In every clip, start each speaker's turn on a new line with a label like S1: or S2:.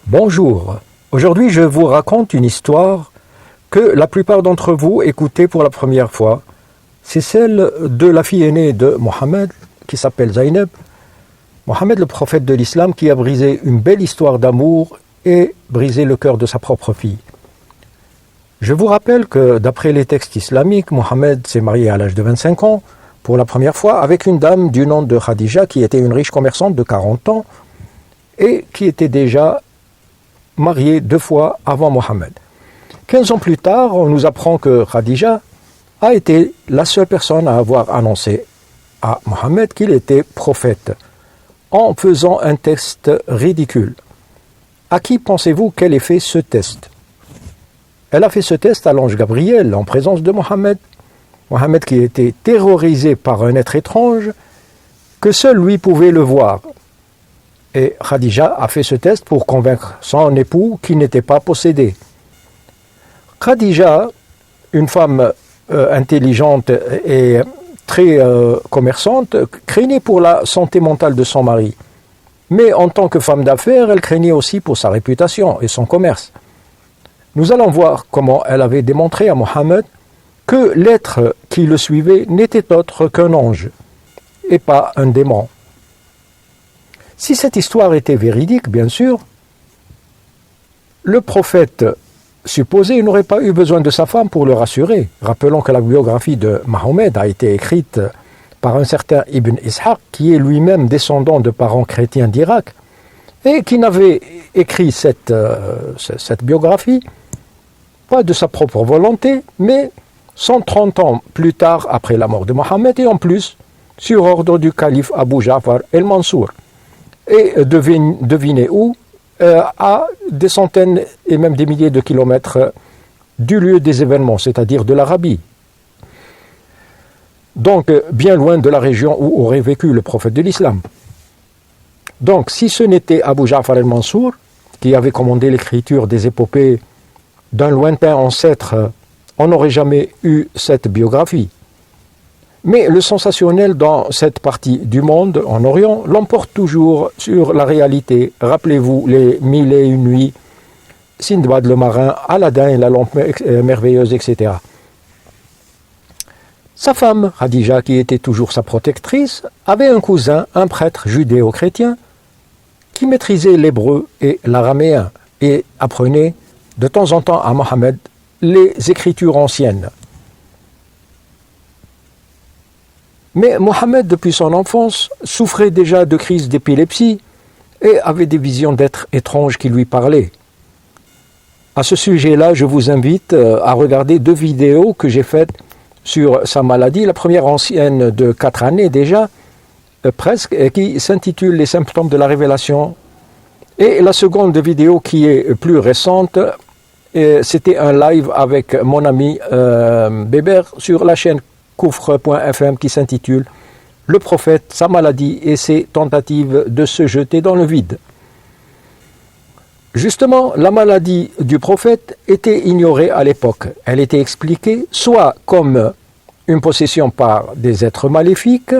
S1: Bonjour, aujourd'hui je vous raconte une histoire que la plupart d'entre vous écoutez pour la première fois. C'est celle de la fille aînée de Mohammed, qui s'appelle Zainab. Mohammed, le prophète de l'islam, qui a brisé une belle histoire d'amour et brisé le cœur de sa propre fille. Je vous rappelle que d'après les textes islamiques, Mohammed s'est marié à l'âge de 25 ans, pour la première fois, avec une dame du nom de Khadija, qui était une riche commerçante de 40 ans, et qui était déjà mariée 2 fois avant Mohammed. 15 ans plus tard, on nous apprend que Khadija a été la seule personne à avoir annoncé à Mohammed qu'il était prophète, en faisant un test ridicule. À qui pensez-vous qu'elle ait fait ce test? Elle a fait ce test à l'ange Gabriel, en présence de Mohammed. Mohammed qui était terrorisé par un être étrange, que seul lui pouvait le voir. Et Khadija a fait ce test pour convaincre son époux qu'il n'était pas possédé. Khadija, une femme intelligente et très commerçante, craignait pour la santé mentale de son mari. Mais en tant que femme d'affaires, elle craignait aussi pour sa réputation et son commerce. Nous allons voir comment elle avait démontré à Mohammed que l'être qui le suivait n'était autre qu'un ange et pas un démon. Si cette histoire était véridique, bien sûr, le prophète supposé n'aurait pas eu besoin de sa femme pour le rassurer. Rappelons que la biographie de Mahomet a été écrite par un certain Ibn Ishaq, qui est lui-même descendant de parents chrétiens d'Irak, et qui n'avait écrit cette biographie, pas de sa propre volonté, mais 130 ans plus tard après la mort de Mohammed, et en plus, sur ordre du calife Abu Ja'far el-Mansour. Et devinez où? À des centaines et même des milliers de kilomètres du lieu des événements, c'est-à-dire de l'Arabie. Donc, bien loin de la région où aurait vécu le prophète de l'islam. Donc, si ce n'était Abu Ja'far el-Mansour, qui avait commandé l'écriture des épopées d'un lointain ancêtre, on n'aurait jamais eu cette biographie. Mais le sensationnel dans cette partie du monde, en Orient, l'emporte toujours sur la réalité. Rappelez-vous les 1001 nuits, Sindbad le marin, Aladdin et la lampe merveilleuse, etc. Sa femme, Khadija, qui était toujours sa protectrice, avait un cousin, un prêtre judéo-chrétien, qui maîtrisait l'hébreu et l'araméen et apprenait de temps en temps à Mohammed les écritures anciennes. Mais Mohammed, depuis son enfance, souffrait déjà de crises d'épilepsie et avait des visions d'êtres étranges qui lui parlaient. À ce sujet-là, je vous invite à regarder 2 vidéos que j'ai faites sur sa maladie. La première ancienne de 4 années déjà, presque, et qui s'intitule « Les symptômes de la révélation ». Et la seconde vidéo qui est plus récente, c'était un live avec mon ami Béber sur la chaîne Koufre.fm qui s'intitule « Le prophète, sa maladie et ses tentatives de se jeter dans le vide ». Justement, la maladie du prophète était ignorée à l'époque. Elle était expliquée soit comme une possession par des êtres maléfiques,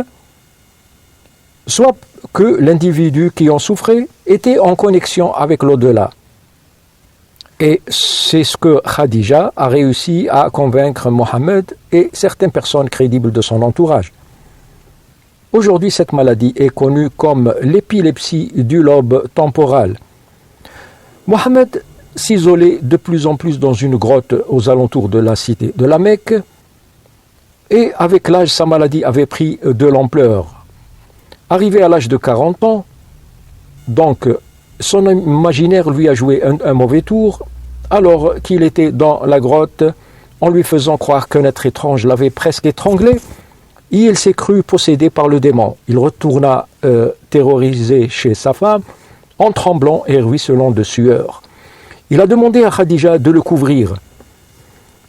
S1: soit que l'individu qui en souffrait était en connexion avec l'au-delà. Et c'est ce que Khadija a réussi à convaincre Mohammed et certaines personnes crédibles de son entourage. Aujourd'hui, cette maladie est connue comme l'épilepsie du lobe temporal. Mohammed s'isolait de plus en plus dans une grotte aux alentours de la cité de la Mecque, et avec l'âge, sa maladie avait pris de l'ampleur. Arrivé à l'âge de 40 ans, donc son imaginaire lui a joué un mauvais tour, alors qu'il était dans la grotte, en lui faisant croire qu'un être étrange l'avait presque étranglé, et il s'est cru possédé par le démon. Il retourna terrorisé chez sa femme, en tremblant et ruisselant de sueur. Il a demandé à Khadija de le couvrir.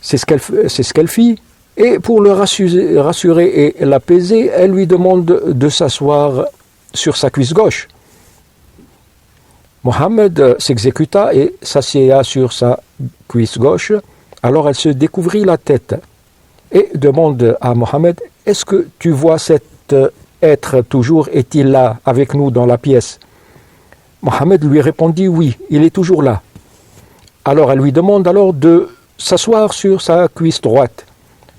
S1: C'est ce qu'elle fit, et pour le rassurer et l'apaiser, elle lui demande de s'asseoir sur sa cuisse gauche. Mohammed s'exécuta et s'assieda sur sa cuisse gauche. Alors elle se découvrit la tête et demande à Mohammed « Est-ce que tu vois cet être toujours? Est-il là avec nous dans la pièce ?» Mohammed lui répondit « Oui, il est toujours là ». Alors elle lui demande alors de s'asseoir sur sa cuisse droite.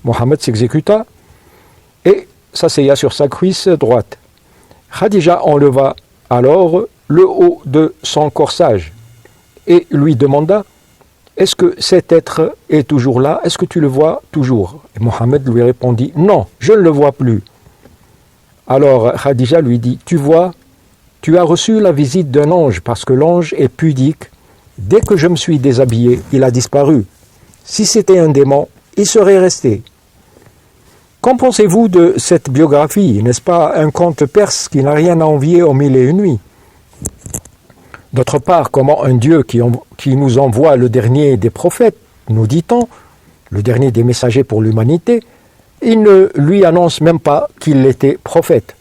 S1: Mohammed s'exécuta et s'asseya sur sa cuisse droite. Khadija enleva alors le haut de son corsage et lui demanda « Est-ce que cet être est toujours là? Est-ce que tu le vois toujours ?» Et Mohammed lui répondit « Non, je ne le vois plus. » Alors Khadija lui dit « Tu vois, tu as reçu la visite d'un ange parce que l'ange est pudique. Dès que je me suis déshabillé, il a disparu. Si c'était un démon, il serait resté. » Qu'en pensez-vous de cette biographie? N'est-ce pas un conte perse qui n'a rien à envier aux Mille et une nuits? D'autre part, comment un Dieu qui nous envoie le dernier des prophètes, nous dit-on, le dernier des messagers pour l'humanité, il ne lui annonce même pas qu'il était prophète.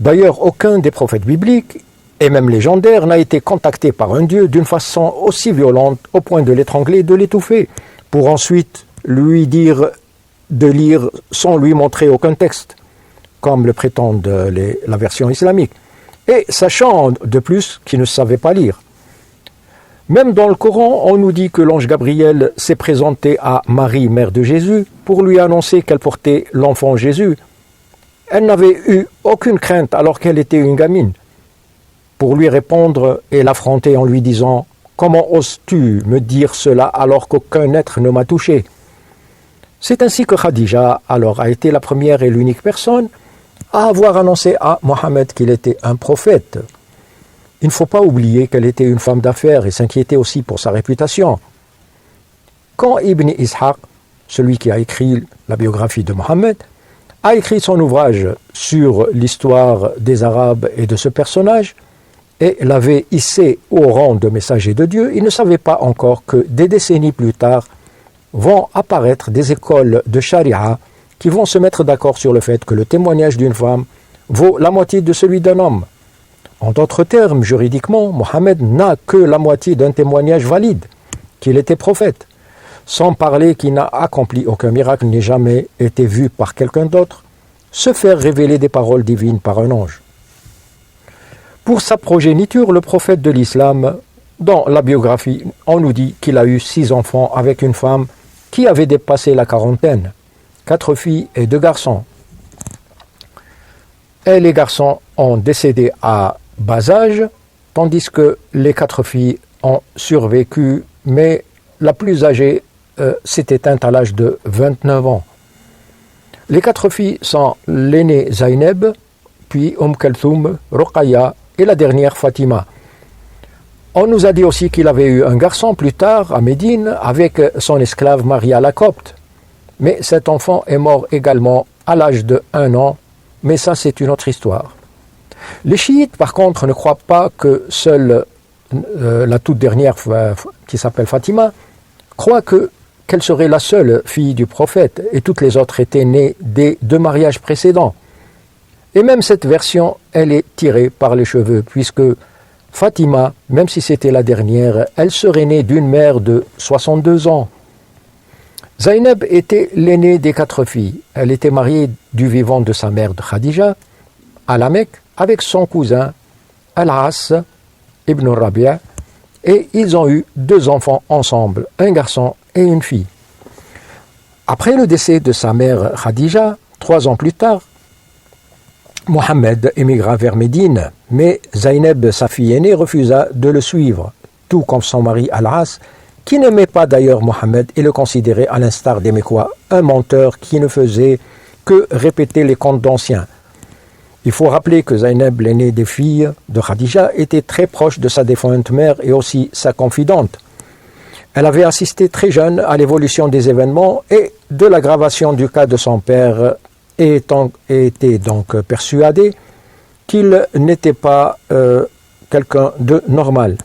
S1: D'ailleurs, aucun des prophètes bibliques, et même légendaires, n'a été contacté par un Dieu d'une façon aussi violente au point de l'étrangler et de l'étouffer, pour ensuite lui dire de lire sans lui montrer aucun texte, comme le prétendent la version islamique, et sachant de plus qu'il ne savait pas lire. Même dans le Coran, on nous dit que l'ange Gabriel s'est présenté à Marie, mère de Jésus, pour lui annoncer qu'elle portait l'enfant Jésus. Elle n'avait eu aucune crainte alors qu'elle était une gamine. Pour lui répondre et l'affronter en lui disant « Comment oses-tu me dire cela alors qu'aucun être ne m'a touché ?» C'est ainsi que Khadija alors a été la première et l'unique personne à avoir annoncé à Mohammed qu'il était un prophète. Il ne faut pas oublier qu'elle était une femme d'affaires et s'inquiétait aussi pour sa réputation. Quand Ibn Ishaq, celui qui a écrit la biographie de Mohammed, a écrit son ouvrage sur l'histoire des Arabes et de ce personnage, et l'avait hissé au rang de messager de Dieu, il ne savait pas encore que des décennies plus tard vont apparaître des écoles de charia qui vont se mettre d'accord sur le fait que le témoignage d'une femme vaut la moitié de celui d'un homme. En d'autres termes, juridiquement, Mohammed n'a que la moitié d'un témoignage valide, qu'il était prophète, sans parler qu'il n'a accompli aucun miracle, n'ait jamais été vu par quelqu'un d'autre, se faire révéler des paroles divines par un ange. Pour sa progéniture, le prophète de l'islam, dans la biographie, on nous dit qu'il a eu 6 enfants avec une femme qui avait dépassé la quarantaine, 4 filles et 2 garçons. Et les garçons ont décédé à bas âge, tandis que les 4 filles ont survécu, mais la plus âgée s'est éteinte à l'âge de 29 ans. Les 4 filles sont l'aînée Zayneb, puis Kalthoum, Ruqayya et la dernière Fatima. On nous a dit aussi qu'il avait eu un garçon plus tard à Médine avec son esclave Maria la Copte. Mais cet enfant est mort également à l'âge de 1 an, mais ça c'est une autre histoire. Les chiites par contre ne croient pas que seule la toute dernière qui s'appelle Fatima croit qu'elle serait la seule fille du prophète et toutes les autres étaient nées des 2 mariages précédents. Et même cette version, elle est tirée par les cheveux puisque Fatima, même si c'était la dernière, elle serait née d'une mère de 62 ans. Zaynab était l'aînée des 4 filles. Elle était mariée du vivant de sa mère de Khadija à la Mecque avec son cousin Al-As ibn Rabi'a et ils ont eu 2 enfants ensemble, un garçon et une fille. Après le décès de sa mère Khadija, 3 ans plus tard, Mohammed émigra vers Médine, mais Zaynab, sa fille aînée, refusa de le suivre, tout comme son mari Al-As, qui n'aimait pas d'ailleurs Mohammed et le considérait, à l'instar des Mécois, un menteur qui ne faisait que répéter les contes d'anciens. Il faut rappeler que Zaynab, l'aînée des filles de Khadija, était très proche de sa défunte mère et aussi sa confidente. Elle avait assisté très jeune à l'évolution des événements et de l'aggravation du cas de son père, et était donc persuadée qu'il n'était pas quelqu'un de normal.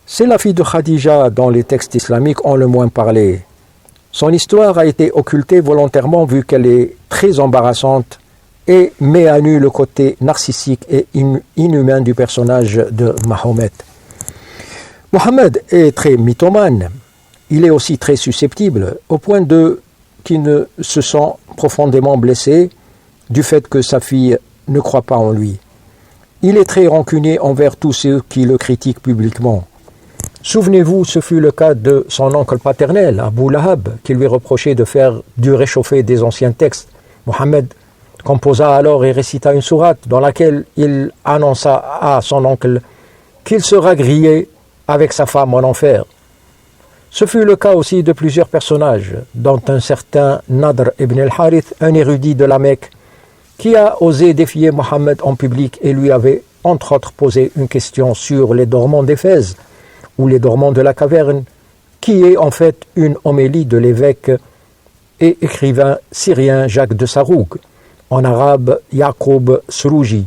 S1: C'est la fille de Khadija dont les textes islamiques ont le moins parlé. Son histoire a été occultée volontairement vu qu'elle est très embarrassante et met à nu le côté narcissique et inhumain du personnage de Mahomet. Mohammed est très mythomane. Il est aussi très susceptible, au point qu'il ne se sent profondément blessé du fait que sa fille ne croit pas en lui. Il est très rancunier envers tous ceux qui le critiquent publiquement. Souvenez-vous, ce fut le cas de son oncle paternel, Abu Lahab, qui lui reprochait de faire du réchauffé des anciens textes. Mohammed composa alors et récita une sourate dans laquelle il annonça à son oncle qu'il sera grillé avec sa femme en enfer. Ce fut le cas aussi de plusieurs personnages, dont un certain Nadr ibn al-Harith, un érudit de la Mecque, qui a osé défier Mohammed en public et lui avait entre autres posé une question sur les dormants d'Éphèse, ou les dormants de la caverne, qui est en fait une homélie de l'évêque et écrivain syrien Jacques de Saroug, en arabe Yaqub Srouji,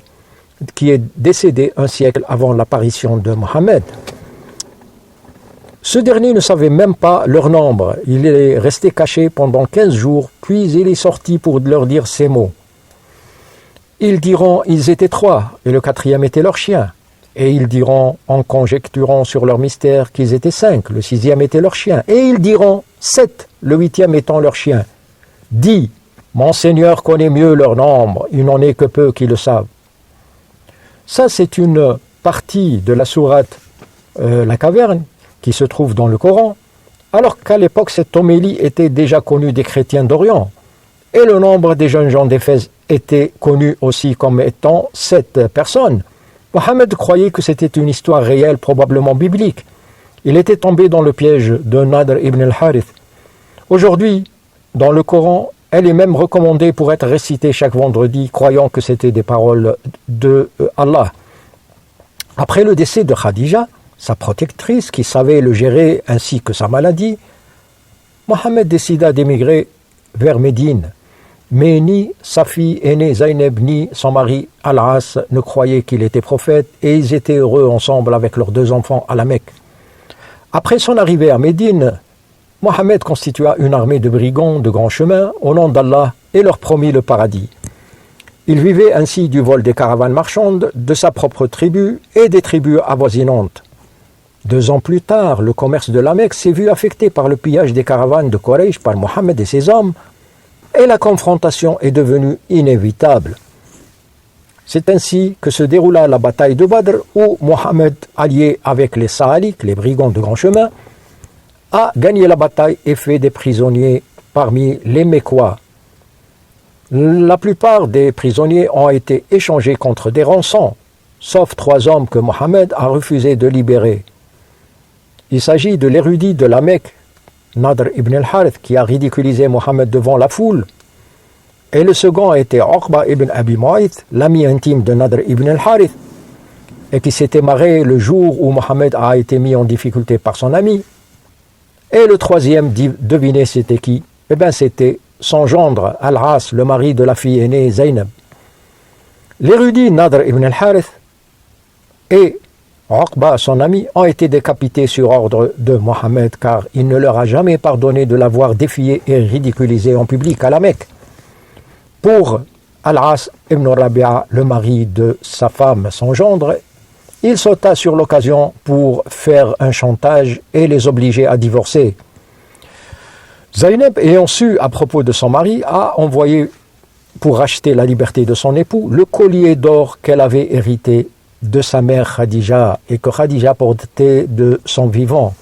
S1: qui est décédé un siècle avant l'apparition de Mohammed. Ce dernier ne savait même pas leur nombre. Il est resté caché pendant 15 jours, puis il est sorti pour leur dire ces mots. Ils diront, ils étaient 3, et le 4e était leur chien. Et ils diront, en conjecturant sur leur mystère, qu'ils étaient 5, le 6e était leur chien. Et ils diront, 7, le 8e étant leur chien. Dis, mon Seigneur connaît mieux leur nombre, il n'en est que peu qui le savent. Ça, c'est une partie de la sourate La Caverne, qui se trouve dans le Coran, alors qu'à l'époque, cette homélie était déjà connue des chrétiens d'Orient. Et le nombre des jeunes gens d'Éphèse était connu aussi comme étant 7 personnes. Mohammed croyait que c'était une histoire réelle, probablement biblique. Il était tombé dans le piège de Nadr ibn al-Harith. Aujourd'hui, dans le Coran, elle est même recommandée pour être récitée chaque vendredi, croyant que c'était des paroles de Allah. Après le décès de Khadija, sa protectrice, qui savait le gérer ainsi que sa maladie, Mohammed décida d'émigrer vers Médine. Mais ni sa fille aînée Zaynab ni son mari Al-As ne croyaient qu'il était prophète et ils étaient heureux ensemble avec leurs 2 enfants à la Mecque. Après son arrivée à Médine, Mohammed constitua une armée de brigands de grand chemin au nom d'Allah et leur promit le paradis. Il vivait ainsi du vol des caravanes marchandes de sa propre tribu et des tribus avoisinantes. 2 ans plus tard, le commerce de la Mecque s'est vu affecté par le pillage des caravanes de Quraysh par Mohammed et ses hommes, et la confrontation est devenue inévitable. C'est ainsi que se déroula la bataille de Badr, où Mohammed, allié avec les Sa'alik, les brigands de grand chemin, a gagné la bataille et fait des prisonniers parmi les Mécois. La plupart des prisonniers ont été échangés contre des rançons, sauf 3 hommes que Mohammed a refusé de libérer. Il s'agit de l'érudit de la Mecque, Nadr ibn al-Harith, qui a ridiculisé Mohammed devant la foule. Et le second était Uqba ibn Abi Mu'ayth, l'ami intime de Nadr ibn al-Harith, et qui s'était marré le jour où Mohammed a été mis en difficulté par son ami. Et le 3e, devinez c'était qui? Eh bien c'était son gendre, Al-As, le mari de la fille aînée Zaynab. L'érudit Nadr ibn al-Harith et Uqba, son ami, ont été décapités sur ordre de Mohammed car il ne leur a jamais pardonné de l'avoir défié et ridiculisé en public à la Mecque. Pour Al-As ibn Rabi'a, le mari de sa femme, son gendre, il sauta sur l'occasion pour faire un chantage et les obliger à divorcer. Zaynab, ayant su à propos de son mari, a envoyé pour racheter la liberté de son époux le collier d'or qu'elle avait hérité de sa mère Khadija et que Khadija portait de son vivant.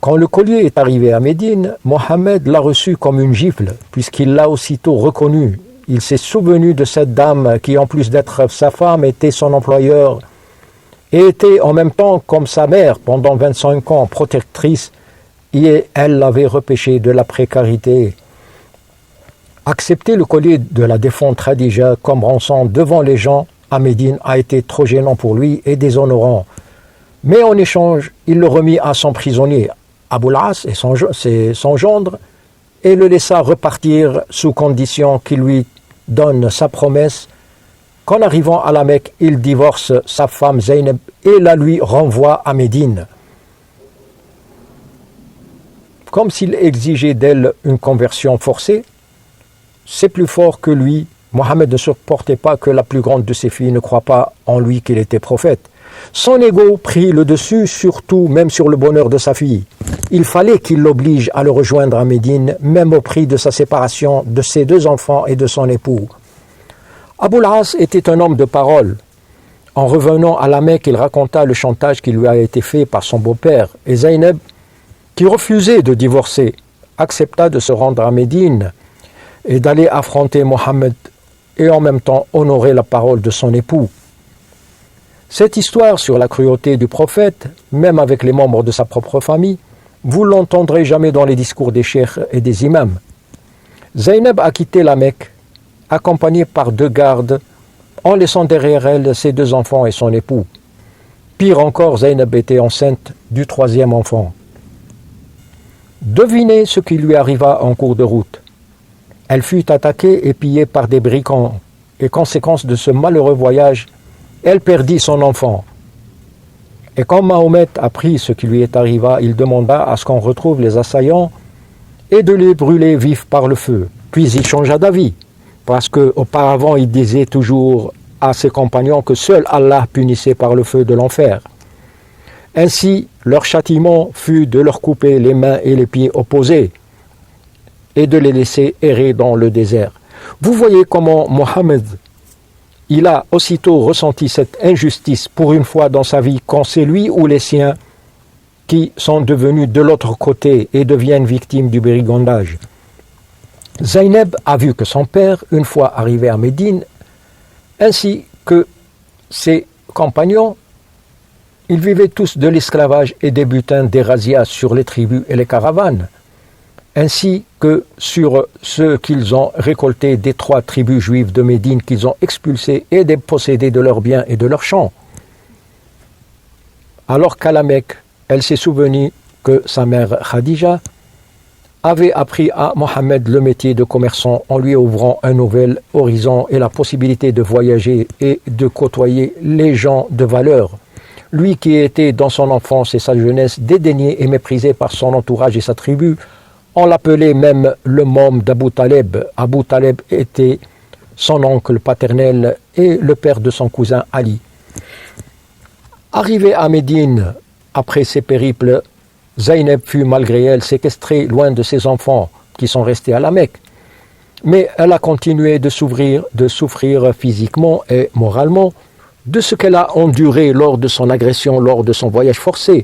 S1: Quand le collier est arrivé à Médine, Mohammed l'a reçu comme une gifle, puisqu'il l'a aussitôt reconnu. Il s'est souvenu de cette dame qui, en plus d'être sa femme, était son employeur et était en même temps, comme sa mère, pendant 25 ans, protectrice, et elle l'avait repêché de la précarité. Accepter le collier de la défunte Khadija comme rançon devant les gens à Médine a été trop gênant pour lui et déshonorant. Mais en échange, il le remit à son prisonnier, Abu al-As et son gendre, et le laissa repartir sous condition qu'il lui donne sa promesse qu'en arrivant à la Mecque, il divorce sa femme Zaynab et la lui renvoie à Médine. Comme s'il exigeait d'elle une conversion forcée, c'est plus fort que lui. Mohammed ne supportait pas que la plus grande de ses filles ne croie pas en lui qu'il était prophète. Son ego prit le dessus, surtout même sur le bonheur de sa fille. Il fallait qu'il l'oblige à le rejoindre à Médine, même au prix de sa séparation de ses 2 enfants et de son époux. Abul As était un homme de parole. En revenant à la Mecque, il raconta le chantage qui lui a été fait par son beau-père. Et Zaynab, qui refusait de divorcer, accepta de se rendre à Médine et d'aller affronter Mohammed et en même temps honorer la parole de son époux. Cette histoire sur la cruauté du prophète, même avec les membres de sa propre famille, vous l'entendrez jamais dans les discours des cheikhs et des imams. Zaynab a quitté la Mecque, accompagnée par 2 gardes, en laissant derrière elle ses 2 enfants et son époux. Pire encore, Zaynab était enceinte du 3e enfant. Devinez ce qui lui arriva en cours de route. Elle fut attaquée et pillée par des brigands, et conséquence de ce malheureux voyage, elle perdit son enfant. Et quand Mahomet apprit ce qui lui est arrivé, il demanda à ce qu'on retrouve les assaillants et de les brûler vifs par le feu. Puis il changea d'avis, parce qu'auparavant il disait toujours à ses compagnons que seul Allah punissait par le feu de l'enfer. Ainsi, leur châtiment fut de leur couper les mains et les pieds opposés et de les laisser errer dans le désert. Vous voyez comment Mohammed, il a aussitôt ressenti cette injustice pour une fois dans sa vie, quand c'est lui ou les siens qui sont devenus de l'autre côté et deviennent victimes du brigandage. Zaynab a vu que son père, une fois arrivé à Médine, ainsi que ses compagnons, ils vivaient tous de l'esclavage et des butins des razzias sur les tribus et les caravanes, ainsi que sur ceux qu'ils ont récoltés des 3 tribus juives de Médine qu'ils ont expulsés et dépossédés de leurs biens et de leurs champs. Alors qu'à la Mecque, elle s'est souvenue que sa mère Khadija avait appris à Mohammed le métier de commerçant en lui ouvrant un nouvel horizon et la possibilité de voyager et de côtoyer les gens de valeur. Lui qui était dans son enfance et sa jeunesse dédaigné et méprisé par son entourage et sa tribu, on l'appelait même le môme d'Abu Taleb. Abu Taleb était son oncle paternel et le père de son cousin Ali. Arrivé à Médine, après ses périples, Zaynab fut malgré elle séquestrée loin de ses enfants qui sont restés à la Mecque. Mais elle a continué de souffrir physiquement et moralement de ce qu'elle a enduré lors de son agression, lors de son voyage forcé,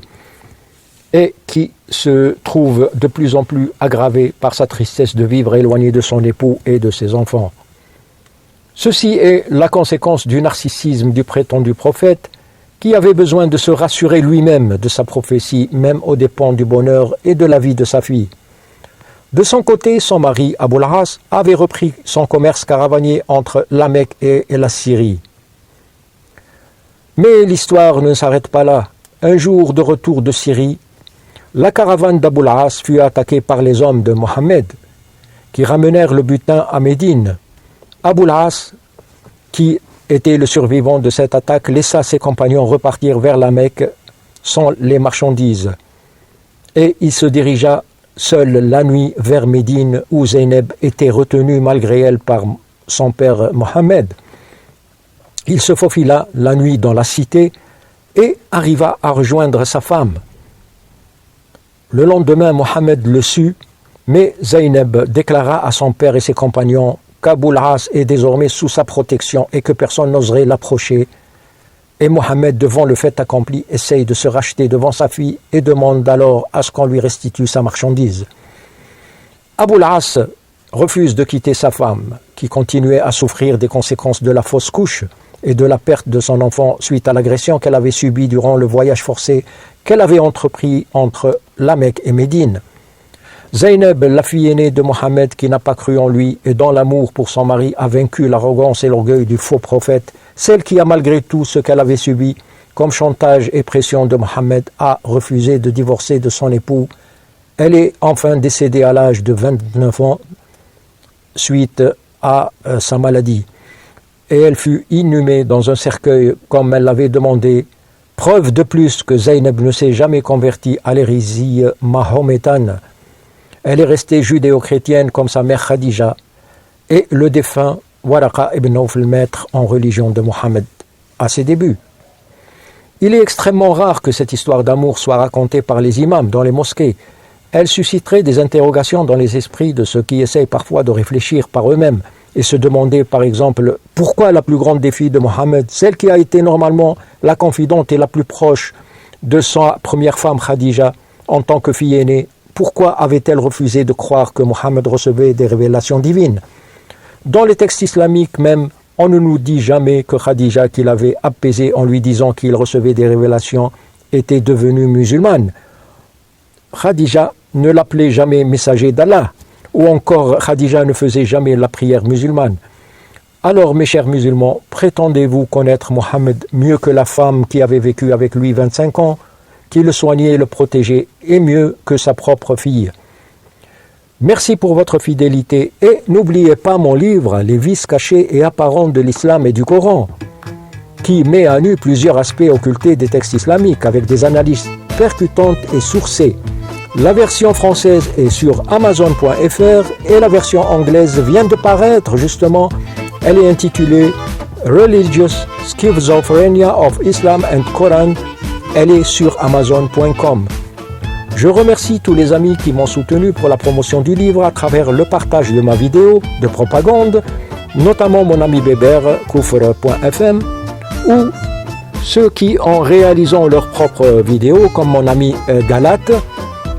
S1: et qui se trouve de plus en plus aggravé par sa tristesse de vivre éloignée de son époux et de ses enfants. Ceci est la conséquence du narcissisme du prétendu prophète, qui avait besoin de se rassurer lui-même de sa prophétie, même aux dépens du bonheur et de la vie de sa fille. De son côté, son mari, Abul As, avait repris son commerce caravanier entre la Mecque et la Syrie. Mais l'histoire ne s'arrête pas là. Un jour de retour de Syrie, la caravane d'Abul As fut attaquée par les hommes de Mohammed, qui ramenèrent le butin à Médine. Abul As, qui était le survivant de cette attaque, laissa ses compagnons repartir vers la Mecque sans les marchandises. Et il se dirigea seul la nuit vers Médine, où Zaynab était retenue malgré elle par son père Mohammed. Il se faufila la nuit dans la cité et arriva à rejoindre sa femme. Le lendemain, Mohammed le sut, mais Zaynab déclara à son père et ses compagnons qu'Abul As est désormais sous sa protection et que personne n'oserait l'approcher. Et Mohammed, devant le fait accompli, essaye de se racheter devant sa fille et demande alors à ce qu'on lui restitue sa marchandise. Abul As refuse de quitter sa femme, qui continuait à souffrir des conséquences de la fausse couche et de la perte de son enfant suite à l'agression qu'elle avait subie durant le voyage forcé qu'elle avait entrepris entre la Mecque et Médine. Zaynab, la fille aînée de Mohammed, qui n'a pas cru en lui et dont l'amour pour son mari a vaincu l'arrogance et l'orgueil du faux prophète, celle qui a malgré tout ce qu'elle avait subi comme chantage et pression de Mohammed, a refusé de divorcer de son époux. Elle est enfin décédée à l'âge de 29 ans suite à sa maladie. Et elle fut inhumée dans un cercueil comme elle l'avait demandé. Preuve de plus que Zaynab ne s'est jamais convertie à l'hérésie mahométane. Elle est restée judéo-chrétienne comme sa mère Khadija et le défunt Waraqa ibn Nawfal, maître en religion de Mohammed à ses débuts. Il est extrêmement rare que cette histoire d'amour soit racontée par les imams dans les mosquées. Elle susciterait des interrogations dans les esprits de ceux qui essayent parfois de réfléchir par eux-mêmes et se demander par exemple pourquoi la plus grande des filles de Mohammed, celle qui a été normalement la confidente et la plus proche de sa première femme Khadija en tant que fille aînée, pourquoi avait-elle refusé de croire que Mohammed recevait des révélations divines? Dans les textes islamiques même, on ne nous dit jamais que Khadija, qui l'avait apaisé en lui disant qu'il recevait des révélations, était devenue musulmane. Khadija ne l'appelait jamais messager d'Allah, ou encore Khadija ne faisait jamais la prière musulmane. Alors, mes chers musulmans, prétendez-vous connaître Mohammed mieux que la femme qui avait vécu avec lui 25 ans, qui le soignait et le protégeait, et mieux que sa propre fille? Merci pour votre fidélité et n'oubliez pas mon livre « Les vices cachés et apparents de l'islam et du Coran » qui met à nu plusieurs aspects occultés des textes islamiques avec des analyses percutantes et sourcées. La version française est sur Amazon.fr et la version anglaise vient de paraître justement. Elle est intitulée « Religious Schizophrenia of Islam and Quran ». Elle est sur Amazon.com. Je remercie tous les amis qui m'ont soutenu pour la promotion du livre à travers le partage de ma vidéo de propagande, notamment mon ami Béber, Koufr.fm, ou ceux qui, en réalisant leurs propres vidéos, comme mon ami Galat,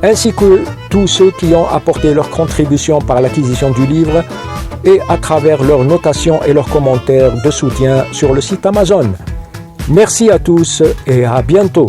S1: ainsi que tous ceux qui ont apporté leur contribution par l'acquisition du livre et à travers leurs notations et leurs commentaires de soutien sur le site Amazon. Merci à tous et à bientôt.